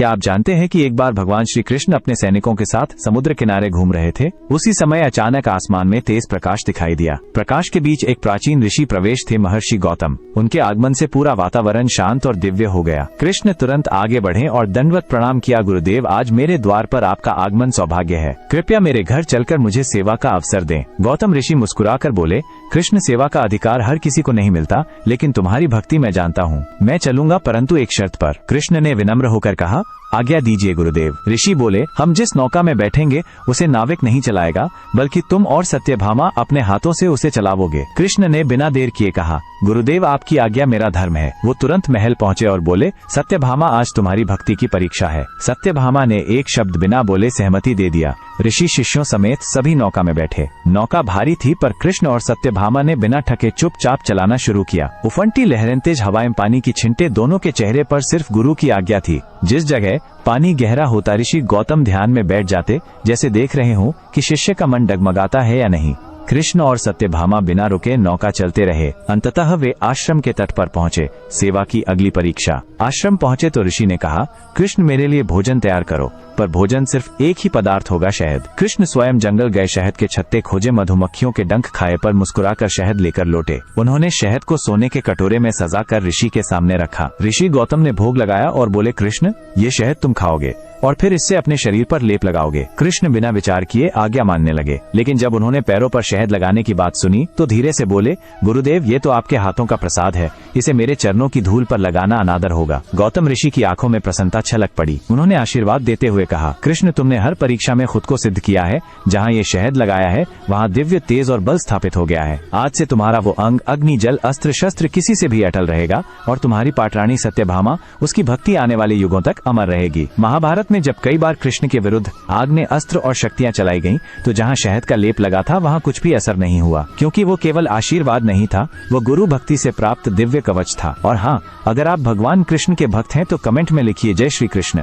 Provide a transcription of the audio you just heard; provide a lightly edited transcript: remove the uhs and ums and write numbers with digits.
क्या आप जानते हैं कि एक बार भगवान श्री कृष्ण अपने सैनिकों के साथ समुद्र किनारे घूम रहे थे। उसी समय अचानक आसमान में तेज प्रकाश दिखाई दिया। प्रकाश के बीच एक प्राचीन ऋषि प्रवेश थे, महर्षि गौतम। उनके आगमन से पूरा वातावरण शांत और दिव्य हो गया। कृष्ण तुरंत आगे बढ़े और दंडवत प्रणाम किया। गुरुदेव, आज मेरे द्वार पर आपका आगमन सौभाग्य है। कृपया मेरे घर चलकर मुझे सेवा का अवसर दें। गौतम ऋषि मुस्कुराकर बोले, कृष्ण, सेवा का अधिकार हर किसी को नहीं मिलता, लेकिन तुम्हारी भक्ति मैं जानता हूँ। मैं चलूंगा, परंतु एक शर्त पर। कृष्ण ने विनम्र होकर कहा, आज्ञा दीजिए गुरुदेव। ऋषि बोले, हम जिस नौका में बैठेंगे उसे नाविक नहीं चलाएगा, बल्कि तुम और सत्यभामा अपने हाथों से उसे चलावोगे। कृष्ण ने बिना देर किए कहा, गुरुदेव, आपकी आज्ञा मेरा धर्म है। वो तुरंत महल पहुँचे और बोले, सत्यभामा, आज तुम्हारी भक्ति की परीक्षा है। सत्यभामा ने एक शब्द बिना बोले सहमति दे दिया। ऋषि शिष्यों समेत सभी नौका में बैठे। नौका भारी थी, पर कृष्ण और सत्यभामा ने बिना थके चुपचाप चलाना शुरू किया। उफंती लहरें, तेज हवाएं, पानी की छिंटे, दोनों के चेहरे पर सिर्फ गुरु की आज्ञा थी। जिस जगह पानी गहरा होता, ऋषि गौतम ध्यान में बैठ जाते, जैसे देख रहे हों कि शिष्य का मन डगमगाता है या नहीं। कृष्ण और सत्यभामा बिना रुके नौका चलते रहे। अंततः वे आश्रम के तट पर पहुंचे। सेवा की अगली परीक्षा। आश्रम पहुंचे तो ऋषि ने कहा, कृष्ण, मेरे लिए भोजन तैयार करो। पर भोजन सिर्फ एक ही पदार्थ होगा, शहद। कृष्ण स्वयं जंगल गए, शहद के छत्ते खोजे, मधुमक्खियों के डंक खाए, पर मुस्कुराकर शहद लेकर लौटे। उन्होंने शहद को सोने के कटोरे में सजाकर ऋषि के सामने रखा। ऋषि गौतम ने भोग लगाया और बोले, कृष्ण, ये शहद तुम खाओगे और फिर इससे अपने शरीर पर लेप लगाओगे। कृष्ण बिना विचार किए आज्ञा मानने लगे, लेकिन जब उन्होंने पैरों पर शहद लगाने की बात सुनी तो धीरे से बोले, गुरुदेव, ये तो आपके हाथों का प्रसाद है, इसे मेरे चरणों की धूल पर लगाना अनादर होगा। गौतम ऋषि की आंखों में प्रसन्नता छलक पड़ी। उन्होंने आशीर्वाद देते हुए कहा, कृष्ण, तुमने हर परीक्षा में खुद को सिद्ध किया है। जहाँ ये शहद लगाया है वहाँ दिव्य तेज और बल स्थापित हो गया है। आज से तुम्हारा वो अंग, अग्नि, जल, अस्त्र, शस्त्र किसी से भी अटल रहेगा और तुम्हारी पाटरानी सत्यभामा, उसकी भक्ति आने वाले युगों तक अमर रहेगी। महाभारत में जब कई बार कृष्ण के विरुद्ध आग ने अस्त्र और शक्तियां चलाई गईं, तो जहां शहद का लेप लगा था वहां कुछ भी असर नहीं हुआ, क्योंकि वो केवल आशीर्वाद नहीं था, वो गुरु भक्ति से प्राप्त दिव्य कवच था। और हाँ, अगर आप भगवान कृष्ण के भक्त हैं तो कमेंट में लिखिए, जय श्री कृष्ण।